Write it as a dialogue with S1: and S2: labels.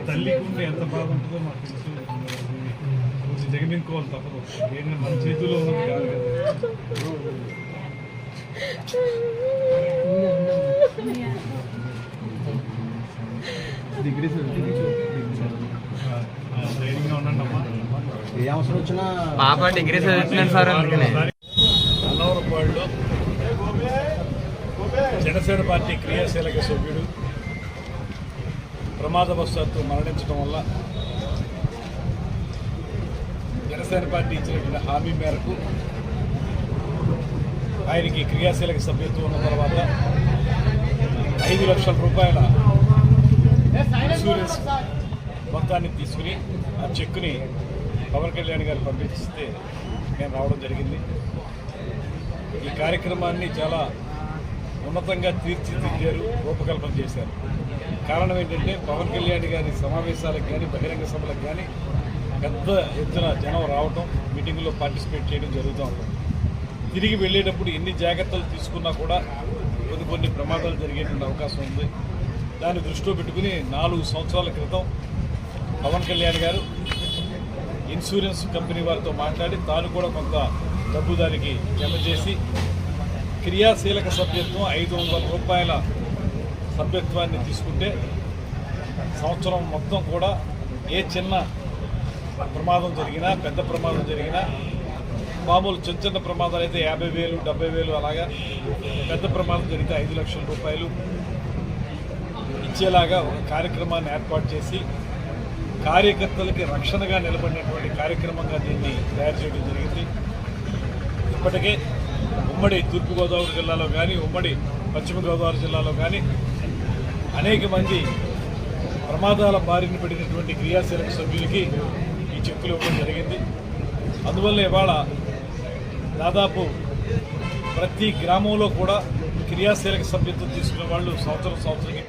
S1: తల్లికి ఎంత బాగుంటుందో మాకు తెలుసు. జగమించుకోవాలి తప్పదు. మన చేతుల్లో ఉన్నది కాదు కదా. ధైర్యంగా ఉండండి అమ్మా.
S2: ఏ అవసరం వచ్చినా
S3: పాప డిగ్రీ చదువుతున్నాను సార్. అందుకనే
S1: అన్నవరపాడులో జనసేన పార్టీ క్రియాశీలక సభ్యుడు ప్రమాదవశాత్తు మరణించడం వల్ల జనసేన పార్టీ ఇచ్చినటువంటి హామీ మేరకు ఆయనకి క్రియాశీలక సభ్యత్వం ఉన్న తర్వాత 5 లక్షల రూపాయల ఇన్సూరెన్స్ మొత్తాన్ని తీసుకుని ఆ చెక్కుని పవన్ కళ్యాణ్ గారు పంపిస్తే నేను రావడం జరిగింది. ఈ కార్యక్రమాన్ని చాలా ఉన్నతంగా తీర్చిదిద్దారు, రూపకల్పన చేశారు. కారణం ఏంటంటే పవన్ కళ్యాణ్ గారి సమావేశాలకు కానీ బహిరంగ సభలకు కానీ పెద్ద ఎత్తున జనం రావటం, మీటింగుల్లో పార్టిసిపేట్ చేయడం జరుగుతూ ఉంటుంది. తిరిగి వెళ్ళేటప్పుడు ఎన్ని జాగ్రత్తలు తీసుకున్నా కూడా కొన్ని ప్రమాదాలు జరిగేటువంటి అవకాశం ఉంది. దాన్ని దృష్టిలో పెట్టుకుని 4 సంవత్సరాల క్రితం పవన్ కళ్యాణ్ గారు ఇన్సూరెన్స్ కంపెనీ వారితో మాట్లాడి తాను కూడా కొంత డబ్బు దానికి జమ చేసి క్రియాశీలక సభ్యత్వం 500 రూపాయల సభ్యత్వాన్ని తీసుకుంటే సంవత్సరం మొత్తం కూడా ఏ చిన్న ప్రమాదం జరిగినా, పెద్ద ప్రమాదం జరిగినా, మామూలు చిన్న చిన్న ప్రమాదాలు అయితే 50,000, 70,000 అలాగా, పెద్ద ప్రమాదం జరిగితే 5 లక్షల రూపాయలు ఇచ్చేలాగా ఒక కార్యక్రమాన్ని ఏర్పాటు చేసి కార్యకర్తలకి రక్షణగా నిలబడినటువంటి కార్యక్రమంగా దీన్ని తయారు చేయడం జరిగింది. ఇప్పటికే ఉమ్మడి తూర్పుగోదావరి జిల్లాలో కానీ, ఉమ్మడి పశ్చిమ గోదావరి జిల్లాలో కానీ అనేక మంది ప్రమాదాల బారిన పడినటువంటి క్రియాశీలక సభ్యులకి ఈ చెక్కులు ఇవ్వడం జరిగింది. అందువల్ల ఇవాళ దాదాపు ప్రతి గ్రామంలో కూడా క్రియాశీలక సభ్యత్వం తీసుకునే వాళ్ళు సంవత్సరం